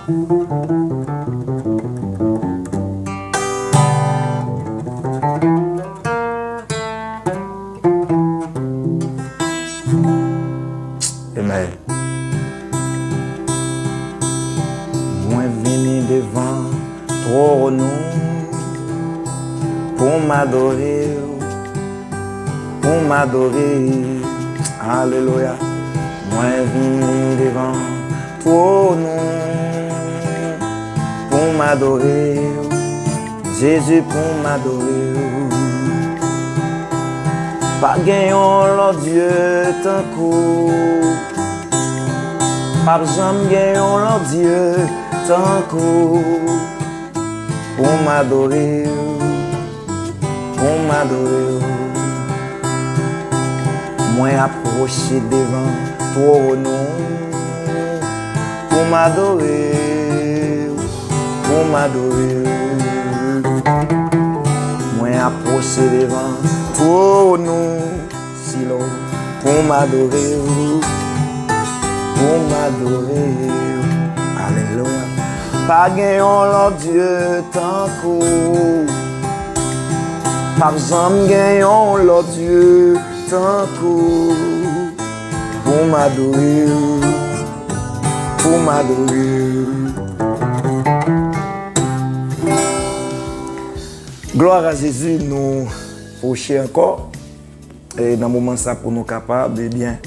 Amen. Moi venu devant trône pour m'adorer, pour m'adorer. Alléluia. Moi venu devant trône pour m'adorer, Jésus pour m'adorer. Pas gagnant l'autre Dieu tant coup, pas jamais gagnant l'autre Dieu tant coup, pour m'adorer, pour m'adorer. Moi approché devant trône pour m'adorer, pour m'adorer. Moi approché devant trône silo pour m'adorer, pour m'adorer. Alléluia. Pas gagnant l'autre Dieu tant qu'on, pas jamais gagnant l'autre Dieu tant qu'on, pour m'adorer, pour m'adorer. Gloire à Jésus, nous faucher encore. Et dans le moment ça pour nous capables de bien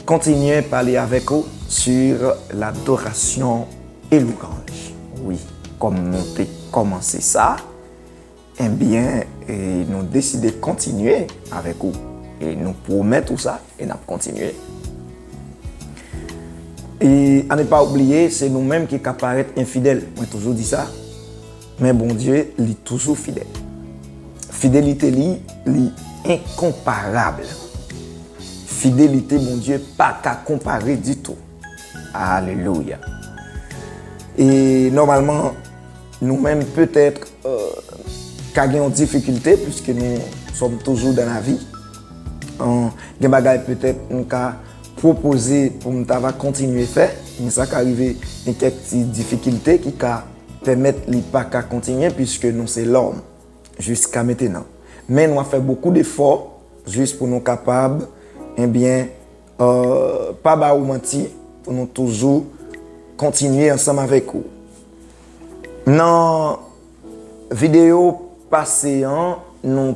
continuer à parler avec vous sur l'adoration et louange. Oui, comme nous avons commencé ça, eh bien, nous décidons de continuer avec vous. Et nous promettons tout ça et nous continuer. Et à ne pas oublier, c'est nous-mêmes qui apparaissons infidèles. Moi, j'ai toujours dit ça. Mais bon Dieu, il est toujours fidèle. Fidélité, il est incomparable. Fidélité, mon Dieu, pas qu'à comparer du tout. Alléluia. Et normalement, nous-mêmes, peut-être, qu'avons une difficulté, puisque nous sommes toujours dans la vie. Des bagages peut-être nous avons proposé pour nous continuer à faire, mais ça qui arrive, il y a quelques difficultés qui permettent de ne pas continuer, puisque nous sommes l'homme jusqu'à maintenant. Mais nous avons fait beaucoup d'efforts juste pour nous capables, eh bien, pas ou mentir, pour nous toujours continuer ensemble avec vous. Dans la vidéo passée, nous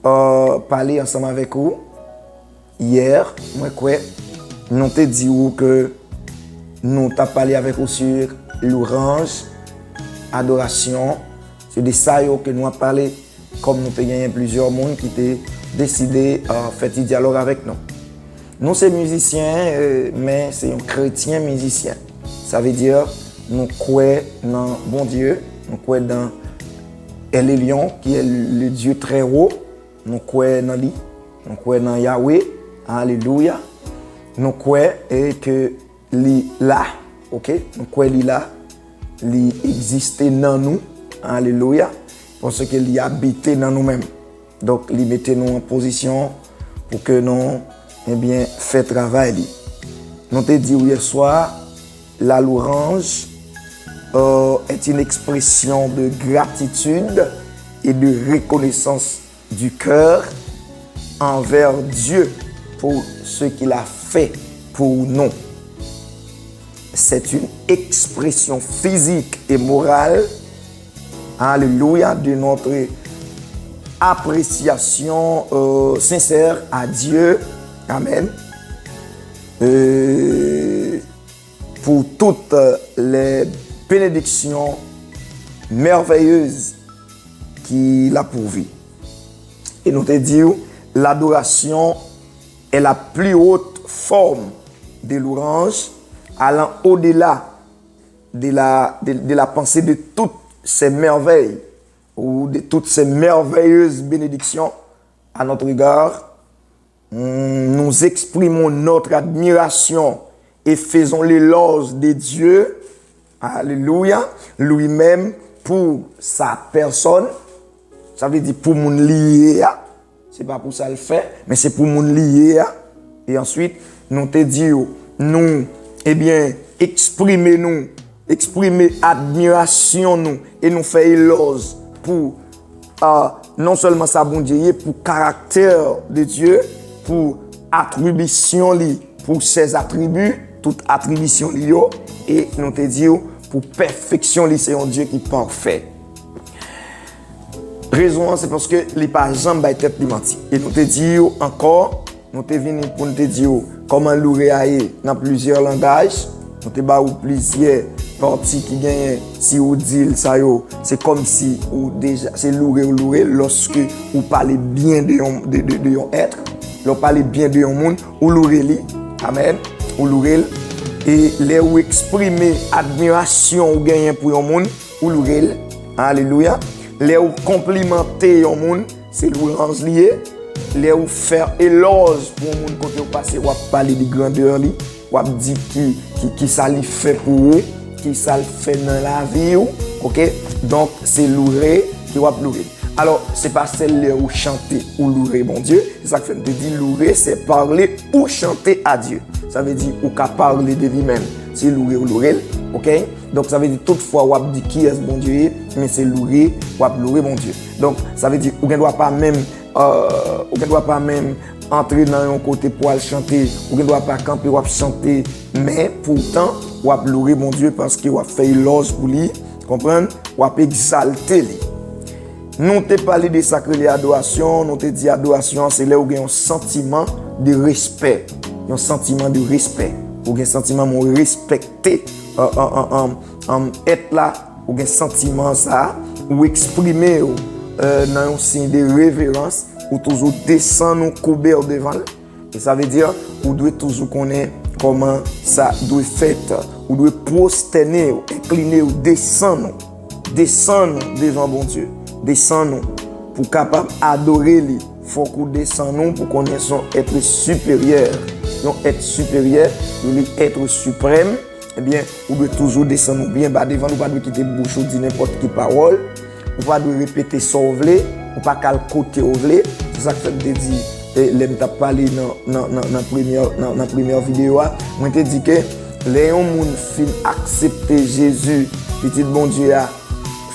avons parlé ensemble avec vous. Hier, nous avons dit que nous avons parlé avec vous sur l'orange, adoration. C'est de ça que nous avons parlé, comme nous avons gagné plusieurs monde qui ont décidé de faire un dialogue avec nous. Nous sommes musiciens, mais c'est un chrétien musicien. Ça veut dire nous croyons dans bon Dieu, nous croyons dans El Elyon, qui est le Dieu très haut. Nous croyons dans lui, nous croyons dans Yahweh. Alléluia. Nous croyons que lui là, ok? Nous croyons lui là, lui existe dans nous. Alléluia. Parce qu'il habite dans nous-mêmes. Donc, il mettait nous en position pour que nous, eh bien, fait travail. Nous te dit hier soir, la louange est une expression de gratitude et de reconnaissance du cœur envers Dieu pour ce qu'il a fait pour nous. C'est une expression physique et morale, alléluia, de notre appréciation sincère à Dieu. Amen. Pour toutes les bénédictions merveilleuses qu'il a pourvues. Et nous te disons, l'adoration est la plus haute forme de louange, allant au-delà de la pensée de toutes ces merveilles ou de toutes ces merveilleuses bénédictions à notre égard. Nous exprimons notre admiration et faisons l'éloge de Dieu, alléluia, lui-même pour sa personne. Ça veut dire pour mon lié, c'est pas pour ça le fait, mais c'est pour mon lié. Et ensuite, nous te disons, nous, eh bien, exprimer nous, exprimer admiration nous et nous faire éloge pour non seulement sa bon Dieu, pour caractère de Dieu, pour attribution li, pour ses attributs, toute attribution li yo, et nous te dit pour perfection li, c'est un Dieu qui est parfait. Raison, c'est parce que les pas jamais tête li menti. Et nous te dit encore, nous te venu pour nous te dire comment louer dans plusieurs langages, nous te ba ou plusieurs parties qui gagnent si ou dit ça yo, c'est comme si ou déjà c'est louer lorsque vous parlez bien de yon être, vous parlez bien de yon monde ou louer li. Amen. Ou louer et les ou exprimer admiration ou gagner pour yon monde ou louer. Alléluia. Les ou complimenter yon monde, c'est louange lié. Les ou faire éloge pour yon monde côté ou passer ou parler de grandeur li, ou dire qui ça li fait pour eux, qui ça le fait dans la vie, ok? Donc c'est louer qui va louer. Alors c'est pas celle où chanter ou louer mon Dieu. C'est ça que je te dis, louer c'est parler ou chanter à Dieu. Ça veut dire ou qu'à parler de lui-même. C'est louer ou louer, ok? Donc ça veut dire toutefois ou dit qui est mon Dieu, mais c'est louer ou louer mon Dieu. Donc ça veut dire ou ne doit pas même entrer dans un côté pour aller chanter, ou ne doit pas camper ou chanter, mais pourtant ou louer mon Dieu parce qu'il a fait éloge pour lui, comprendre, ou exalter lui. Nous te parlé de sacré adoration, nous te dit adoration, c'est là où il y a un sentiment de respect, un sentiment de respect, ou un sentiment de respecter, être là, ou un sentiment ça, ou exprimer dans un signe de révérence, ou toujours descendre nous couvert devant. Et ça veut dire, ou doit toujours connaître comment ça doit faire, ou doit prosterner, incliner, ou descendre devant bon Dieu. Descendre pour capable adorer lui. Faut qu'on descende pour connaître son être supérieur. Non, être supérieur, être suprême. Eh bien, on doit toujours descendre bien bas devant, on ne doit pas quitter bouche ou dire n'importe quelle parole. On va devoir répéter ça au vlé, on pas qu'à le côté au vlé. C'est ça que je te dis. Et l'aime t'a parlé dans la première vidéo. Moi te dit que les gens fin accepter Jésus, petit bon Dieu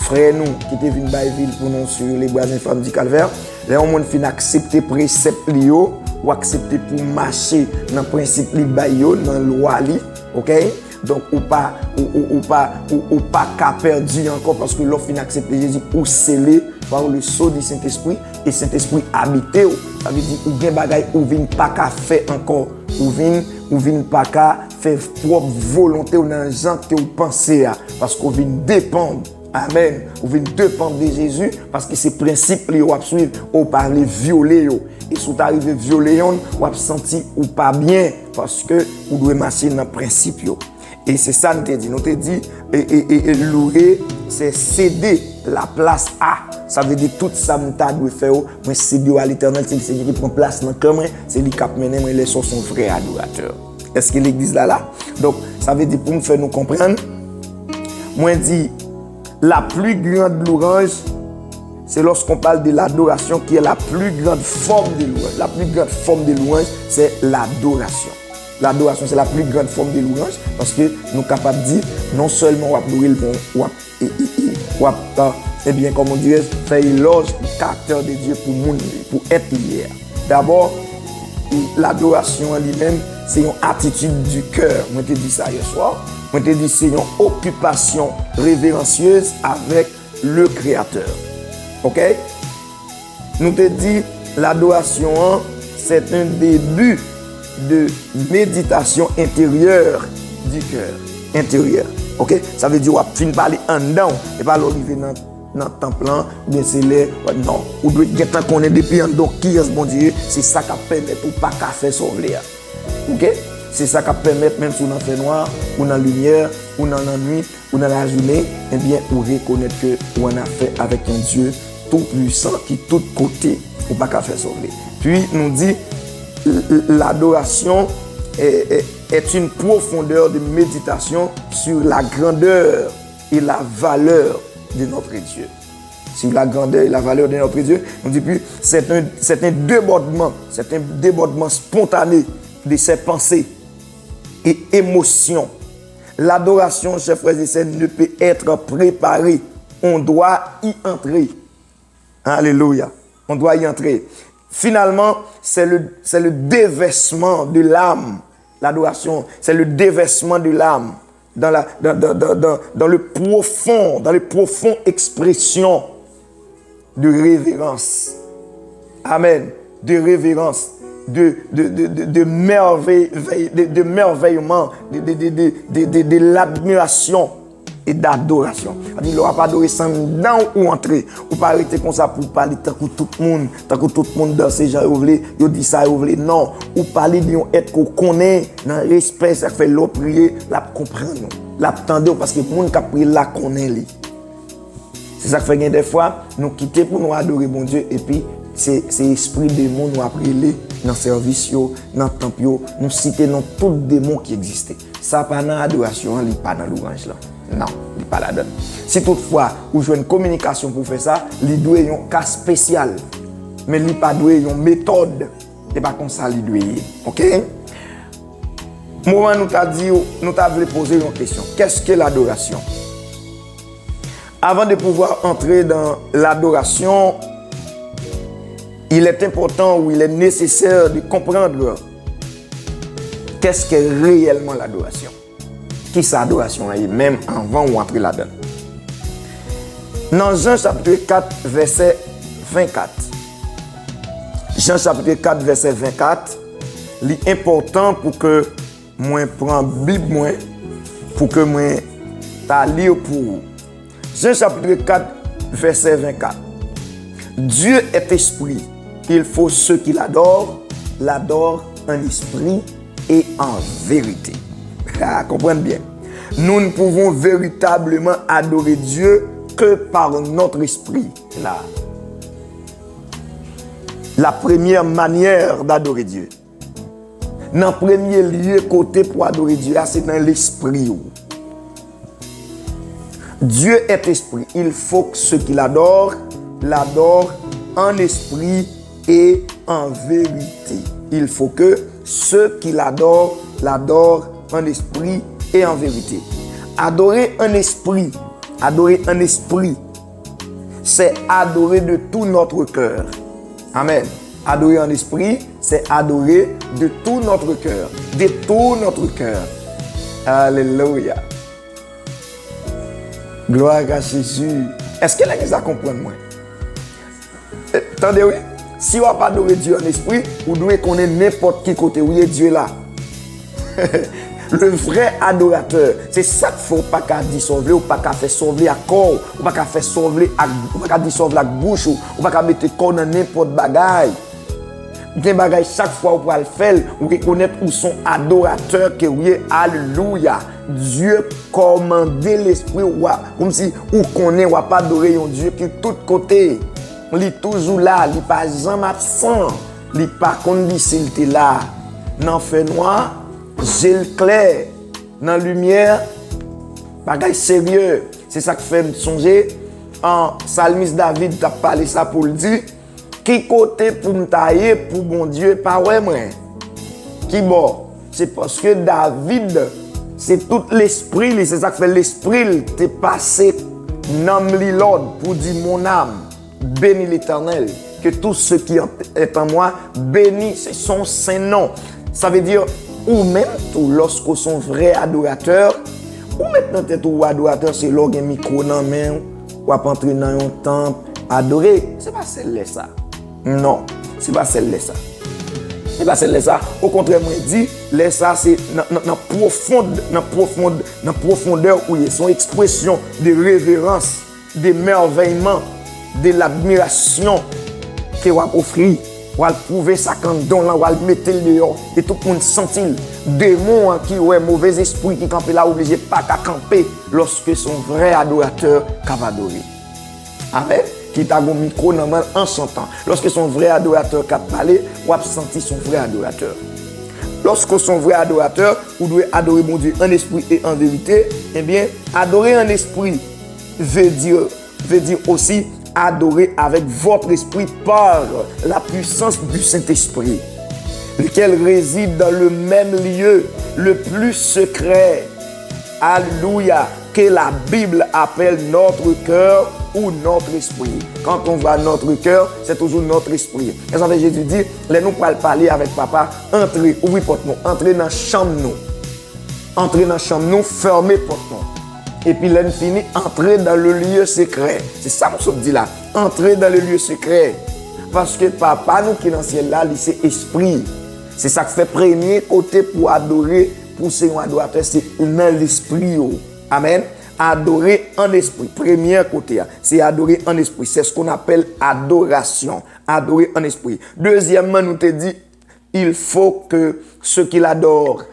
frère nous qui te vinn bay ville pour nous sur les bras des femmes du calvaire, les gens fin accepter précepte li yo ou accepter pour marcher dans principe li bay yo dans loi li, OK? Donc ou pas qu'à perdu encore parce que l'offre fin accepter Jésus ou scellé par le sceau du Saint-Esprit et Saint-Esprit habité. Ça veut dire ou gen bagay ou vinn pas qu'à faire encore ou vinn pas qu'à faire propre volonté ou dans gens que vous pensez parce qu'on vinn dépendre. Amen. Ou vinn dépendre de Jésus parce que ces principes li ou suivre ou parler violer et si vous arrivez violer ou ap senti ou pas bien parce que vous devez marcher dans principe yo. Et c'est ça nous te dit. Nous te dit et louer c'est céder la place à. Ça veut dire tout ça nous t'a doit faire moi céder à l'Éternel, c'est le Seigneur qui prend place dans cœur moi, c'est lui qui a mené moi les sont son frère adorateur. Est-ce que l'église là? Donc ça veut dire pour nous faire nous comprendre. Moi dit la plus grande louange, c'est lorsqu'on parle de l'adoration qui est la plus grande forme de louange. La plus grande forme de louange, c'est l'adoration. L'adoration, c'est la plus grande forme de louange parce que nous sommes capables de dire non seulement on louer le bon, eh bien, comme on dirait, faire éloge du caractère de Dieu pour être lié. D'abord, l'adoration en lui-même, c'est une attitude du cœur. Moi, je te dis ça hier soir. Moi, je te dis c'est une occupation révérencieuse avec le Créateur. OK? Nous te dit l'adoration, c'est un début de méditation intérieure du cœur. Intérieur. OK? Ça veut dire qu'on va finir parler en dedans et pas l'arriver dans le temple, bien c'est les. Non. Ou doit être qu'on est depuis en dedans qui est ce bon Dieu. C'est ça qui permet pour pas qu'à faire sauver. OK? C'est ça qui permet, même si on a fait noir, ou dans la lumière, ou dans la nuit, ou dans la journée, eh bien, on reconnaît que on a fait avec un Dieu tout puissant qui tout côté, ou pas qu'à faire sauver. Puis, nous dit, l'adoration est une profondeur de méditation sur la grandeur et la valeur de notre Dieu. Sur la grandeur et la valeur de notre Dieu, on dit plus, c'est un débordement spontané de ses pensées et émotions L'adoration, chers frères et sœurs, ne peut être préparée. On doit y entrer. Alléluia. On doit y entrer. Finalement, c'est le déversement de l'âme. L'adoration, c'est le déversement de l'âme dans le profond expression de révérence. Amen. De révérence, de merveillement, de l'admiration et d'adoration. Il n'aura pas adoré sans dans ou entrer. Ou pas arrêter comme ça pour parler tant que tout le monde dans ces gens, ils dit ça, non. Ou parler de être qu'on connaît, dans le respect, ça fait l'autre prier, la comprendre, l'attendre parce que le monde qui a prié la connaît. C'est ça qui fait des fois, nous quitter pour nous adorer bon Dieu et puis c'est l'esprit démon nous a prié dans le service, dans le temple, nous citer dans tous les démons qui existaient. Ça pas dans l'adoration, il pas dans l'orange là. Non, il pas là-dedans. Si toutefois, vous jouez une communication pour faire ça, il doit y avoir un cas spécial. Mais il pas doit y avoir une méthode. Et pas comme ça, il doit y avoir. OK? Moment nous t'a dit, nous t'a voulu poser une question. Qu'est-ce que l'adoration? Avant de pouvoir entrer dans l'adoration, il est important ou il est nécessaire de comprendre qu'est-ce qu'est réellement l'adoration. Qui c'est l'adoration, même avant ou entrer là-dedans. Dans Jean chapitre 4, verset 24. Jean chapitre 4, verset 24, l'important pour que moi prenne Bible moi, pour que moi ta lire pour vous. Jean chapitre 4, verset 24. Dieu est esprit. Il faut ceux qui l'adorent en esprit et en vérité. Comprenez bien. Nous ne pouvons véritablement adorer Dieu que par notre esprit. La première manière d'adorer Dieu. Dans le premier lieu, côté pour adorer Dieu, c'est dans l'esprit. Dieu est esprit. Il faut que ceux qui l'adorent en esprit et en vérité. Il faut que ceux qui l'adorent en esprit et en vérité. Adorer en esprit, c'est adorer de tout notre cœur. Amen. Adorer en esprit, c'est adorer de tout notre cœur. De tout notre cœur. Alléluia. Gloire à Jésus. Est-ce que l'Église a compris moi? Attendez, oui. Si on n'a pas adoré Dieu en esprit, vous devez connaître n'importe qui côté où est Dieu là. Le vrai adorateur, c'est ça qu'il ne faut pas dissolver, ou pas faire sauver à corps, ou pas faire sauver à dissolver la bouche, ou pas mettre corps dans n'importe bagaille. Bien bagaille chaque fois où vous le faire, vous reconnaître où son adorateur que oui, alléluia. Dieu commandait l'esprit, comme si vous connaissez, ou pas adorer un Dieu qui est de tous côtés. Il est toujours là, il n'est pas jamais absent, il n'est pas conditionnel, il est là. Dans le feu noir, gel clair, dans la lumière, bagaille sérieux. C'est ça qui fait me songer. En Psalmiste David t'a parlé ça pour le dire. Qui côté pour me tailler pour bon Dieu, pas ouais moi. Qui bon? C'est parce que David, c'est tout l'esprit, c'est ça qui fait l'esprit t'est passé nomme l'ordre pour dire mon âme, bénis l'Éternel, que tout ce qui est en moi bénisse son saint nom. Ça veut dire ou même tout lorsqu'on sont vrai adorateur, ou maintenant tête ou adorateur c'est l'orgue micro dans main, ou à entrer dans un temple adorer, c'est pas celle-là ça. Non, c'est pas celle-là ça. C'est pas celle-là ça. Au contraire, moi dit, là ça c'est dans profondeur où il y a son expression de révérence, d'émerveillement, de l'admiration que va offrir. On va prouver ça quand on va le mettre dehors et tout le monde sentit démon qui ont mauvais esprit qui campent là obligé pas qu'à camper lorsque son vrai adorateur va adorer. Amen. Qui t'a un micro normal en chantant. Lorsque son vrai adorateur va parler, on va sentir son vrai adorateur. Lorsque son vrai adorateur, vous devez adorer mon Dieu en esprit et en vérité, eh bien, adorer en esprit veut dire aussi adorer avec votre esprit par la puissance du Saint-Esprit, lequel réside dans le même lieu, le plus secret, alléluia, que la Bible appelle notre cœur ou notre esprit. Quand on voit notre cœur, c'est toujours notre esprit. Et ça fait Jésus dit, les nous pour parler avec papa, entrez, ouvrez porte nous, entrez dans la chambre nous. Entrez dans la chambre nous, fermez porte nous. Et puis là, fini, entrez dans le lieu secret. C'est ça que je dit là. Entrez dans le lieu secret. Parce que papa nous qui est dans le ciel là, c'est esprit. C'est ça qui fait premier côté pour adorer, pour ser un adorateur, c'est dans l'esprit. Amen. Adorer en esprit. Premier côté, c'est adorer en esprit. C'est ce qu'on appelle adoration. Adorer en esprit. Deuxièmement, nous te dit, il faut que ceux qui l'adorent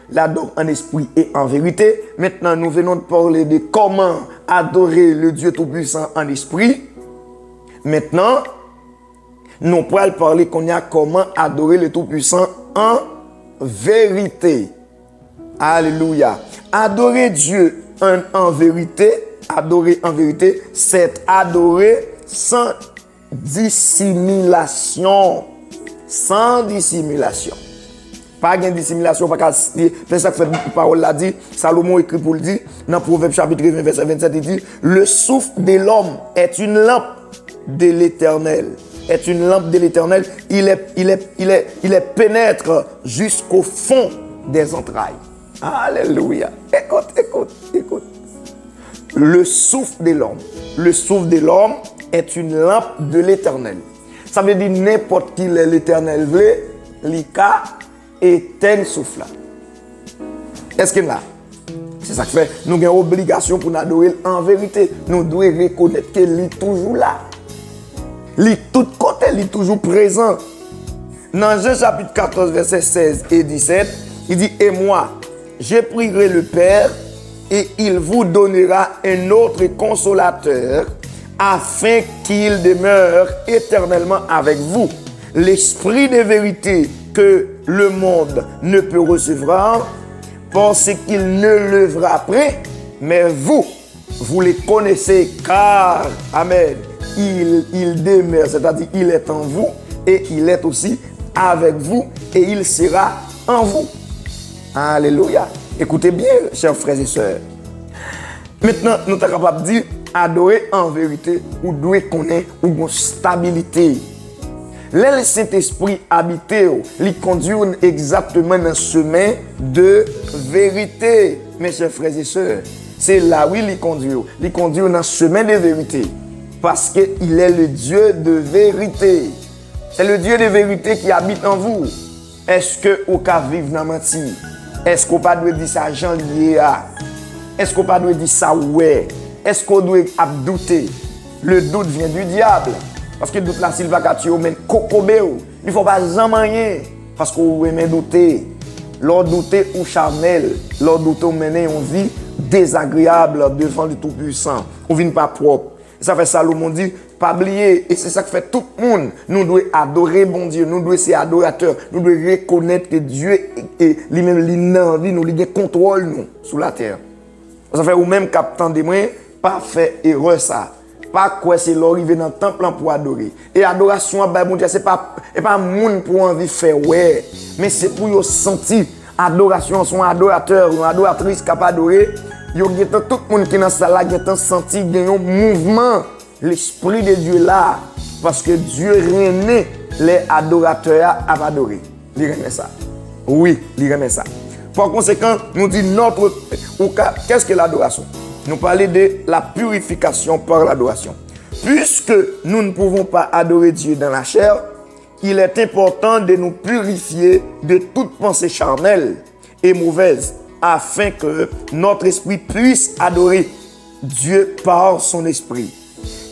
en esprit et en vérité. Maintenant, nous venons de parler de comment adorer le Dieu Tout-Puissant en esprit. Maintenant, nous pourrons parler qu'on y a comment adorer le Tout-Puissant en vérité. Alléluia. Adorer Dieu en vérité, c'est adorer sans dissimulation. Sans dissimulation. Pas de dissimulation, pas c'est ça que la parole l'a dit. Salomon écrit pour le dire, dans Proverbe chapitre 20, verset 27, il dit, le souffle de l'homme est une lampe de l'Éternel. Est une lampe de l'Éternel. Il pénètre jusqu'au fond des entrailles. Alléluia. Écoute. Le souffle de l'homme. Le souffle de l'homme est une lampe de l'Éternel. Ça veut dire n'importe qui l'Éternel veut, l'Ika éteint souffle. Est-ce qu'il y a? C'est ça qui fait. Nous avons une obligation pour nous adorer en vérité. Nous devons reconnaître qu'il est toujours là. Il est tout côté, il est toujours présent. Dans Jean chapitre 14, verset 16 et 17, il dit, et moi, je prierai le Père et il vous donnera un autre consolateur afin qu'il demeure éternellement avec vous. L'esprit de vérité que le monde ne peut recevoir parce qu'il ne le verra après, mais vous les connaissez car, amen, il demeure, c'est-à-dire il est en vous et il est aussi avec vous et il sera en vous. Alléluia. Écoutez bien, chers frères et sœurs. Maintenant, nous sommes capables de dire adorer en vérité ou doit connaître une stabilité. Le Saint-Esprit habité, il conduit exactement dans ce chemin de vérité, mes chers frères et sœurs. C'est là où il conduit. Il conduit dans ce chemin de vérité. Parce qu'il est le Dieu de vérité. C'est le Dieu de vérité qui habite en vous. Est-ce que vous pouvez vivre dans le menti? Est-ce qu'on pas doit dire ça Jean lié à? Est-ce qu'on pas doit dire ça ouais? Est-ce qu'on doit douter? Le doute vient du diable. Parce que le doute là, s'il va tuer, mais il ne faut pas jamais. Parce qu'on aime douter. L'on douter ou charnel. L'on douter ou mener une vie désagréable devant le Tout-Puissant. On vient pas propre. Ça fait Salomon dit, pas oublier. Et c'est ça que fait tout le monde. Nous devons adorer bon Dieu. Nous devons être adorateurs. Nous devons reconnaître que Dieu est lui-même l'envie, nous lui contrôle nous sous la terre. Ça fait ou même captant des moyens, pas fait erreur ça. Pas quoi c'est l'arrivée dans le temple pour adorer. Et adoration, bon Dieu, c'est pas monde pour envie faire ouais, mais c'est pour yo sentir adoration, son adorateur ou adoratrice capable d'adorer. Yo tout le monde qui est dans ça là, qui senti un mouvement, l'esprit de Dieu là, parce que Dieu règne les adorateurs à adorer. Il remet ça. Oui, il remet ça. Par conséquent, nous disons qu'est-ce que l'adoration? Nous parlons de la purification par l'adoration. Puisque nous ne pouvons pas adorer Dieu dans la chair, il est important de nous purifier de toute pensée charnelle et mauvaise, afin que notre esprit puisse adorer Dieu par son esprit.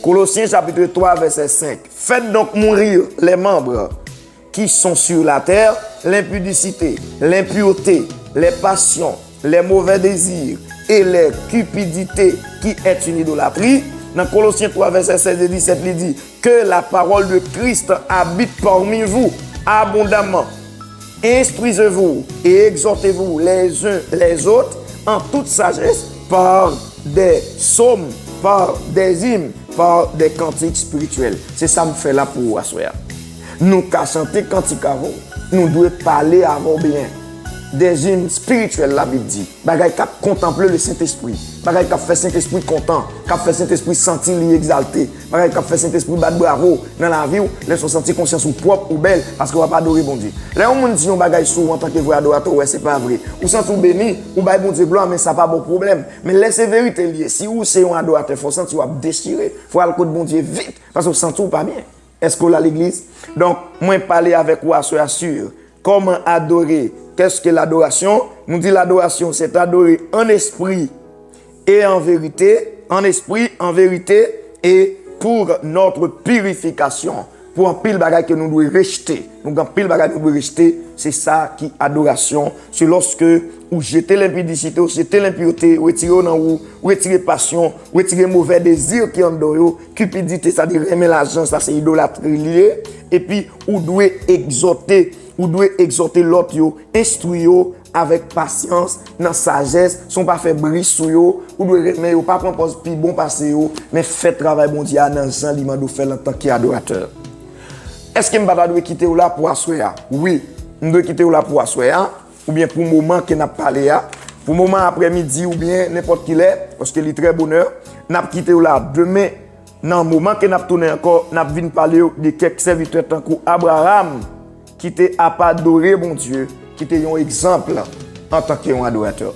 Colossiens chapitre 3, verset 5. Faites donc mourir les membres qui sont sur la terre, l'impudicité, l'impureté, les passions, les mauvais désirs et les cupidités qui est une idolâtrie. Dans Colossiens 3, verset 16 et 17, il dit que la parole de Christ habite parmi vous abondamment. Instruisez-vous et exhortez-vous les uns les autres en toute sagesse par des psaumes, par des hymnes, par des cantiques spirituels. C'est ça que me fait là pour vous asseoir. Nous qu'à chanter cantiques avant, nous devons parler avant bien. des hymnes spirituels, la Bible dit. Bagay qui contempler le Saint-Esprit. Bagay qui fait Saint-Esprit content. Qui fait Saint-Esprit sentir lui exalté. Bagay qui fait Saint-Esprit battre bravo dans la vie. Laisse sentir conscience ou propre ou belle parce qu'on va pas adorer bon Dieu. Là, on dit un bagay sous en tant que vrai adorateur, ouais, c'est pas vrai. Ou sent tout béni, ou bail bon Dieu gloire, mais ça pas bon problème. Mais laissez vérité liée. Si vous c'est un adorateur, faut sentir ou déchirer. Faut aller côté bon Dieu vite parce que vous sentez pas bien. Est-ce que là l'église? Donc, moi parler avec vous, assure. Comment adorer? Qu'est-ce que l'adoration? Nous dit l'adoration, c'est adorer en esprit et en vérité, en esprit, en vérité, et pour notre purification. Pour un pile bagage que nous devons rejeter. Nous avons pile bagage que nous devons rejeter. C'est ça qui est adoration. C'est lorsque vous jetez l'impudicité, vous jetez l'impureté, vous retirez dans vous, vous retirez passion, vous retirez mauvais désir qui est en dedans, cupidité, c'est-à-dire aimer l'argent, ça c'est idolâtrie liée. Et puis, vous devez exhorter l'autre, instruire avec patience, dans sagesse, sont pas fait bris sur yo, ou doit remettre pas prendre plus bon passer mais fait travail bon Dieu dans Jean li mande faire en tant qu'adorateur. Est-ce que m'pa doit quitter là pour assoya? Oui, on doit quitter là pour assoya ou bien pour moment que n'a parlé là, pour moment après-midi ou bien n'importe qui est parce que il très bonheur, n'a quitter là demain dans moment que n'a tourner encore, n'a vinn parler de quelques serviteurs tant que Abraham qui était à pas adorer bon Dieu, qui était un exemple en tant qu'un adorateur.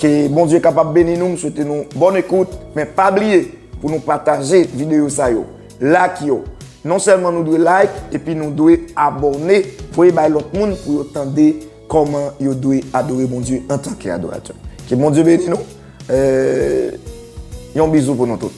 Que bon Dieu est capable de bénir nous, souhaitez nous bonne écoute, mais pas oublier pour nous partager vidéo ça yo. Like yo. Non seulement nous devons like et puis nous devons abonner pour aider l'autre monde pour entendre comment yo doit adorer bon Dieu en tant qu'adorateur. Que bon Dieu bénisse nous. Un bisou pour nous tous.